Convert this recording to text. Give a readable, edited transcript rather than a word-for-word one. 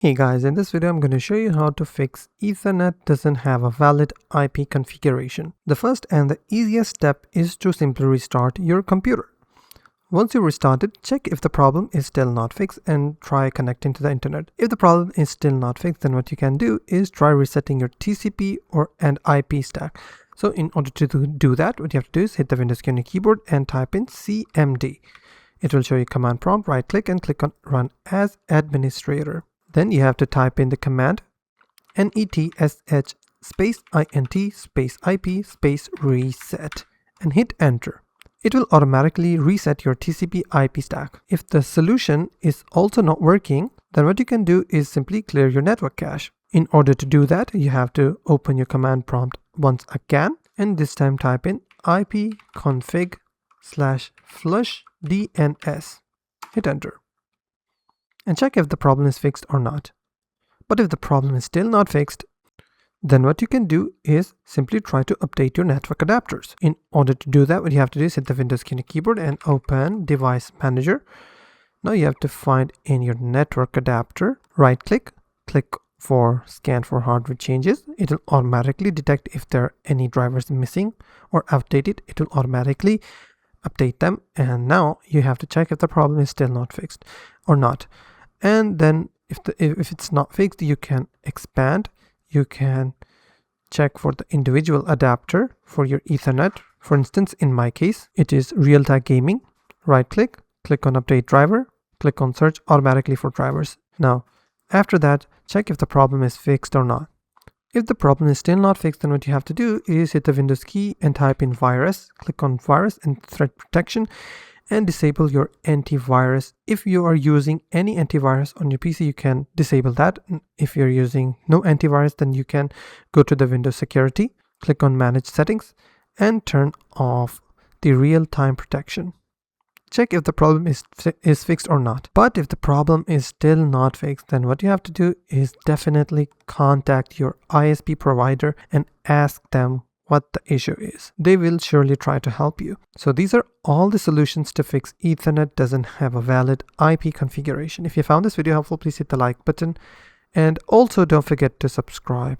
Hey guys, in this video I'm going to show you how to fix Ethernet doesn't have a valid IP configuration. The first and the easiest step is to simply restart your computer. Once you restart it, check if the problem is still not fixed and try connecting to the internet. If the problem is still not fixed, then what you can do is try resetting your TCP and IP stack. So in order to do that, what you have to do is hit the Windows key on your keyboard and type in CMD. It will show you command prompt, right click and click on Run as Administrator. Then you have to type in the command netsh space int space IP space reset and hit enter. It will automatically reset your TCP IP stack. If the solution is also not working, then what you can do is simply clear your network cache. In order to do that, you have to open your command prompt once again and this time type in ipconfig/flush DNS. Hit enter and check if the problem is fixed or not. But if the problem is still not fixed, then what you can do is simply try to update your network adapters. In order to do that, what you have to do is hit the Windows key on your keyboard and open Device Manager. Now you have to find in your network adapter, right click, click for Scan for Hardware Changes. It will automatically detect if there are any drivers missing or outdated. It will automatically update them, and now you have to check if the problem is still not fixed or not. And then if it's not fixed, you can expand. You can check for the individual adapter for your Ethernet. For instance, in my case, it is Realtek Gaming. Right click, click on Update Driver, click on Search automatically for drivers. Now, after that, check if the problem is fixed or not. If the problem is still not fixed, then what you have to do is hit the Windows key and type in virus, click on virus and threat protection and disable your antivirus. If you are using any antivirus on your PC, you can disable that. If you're using no antivirus, then you can go to the Windows Security, click on Manage Settings and turn off the real-time protection. Check if the problem is fixed or not. But if the problem is still not fixed, then what you have to do is definitely contact your ISP provider and ask them what the issue is. They will surely try to help you. So these are all the solutions to fix Ethernet doesn't have a valid IP configuration. If you found this video helpful, please hit the like button and also don't forget to subscribe.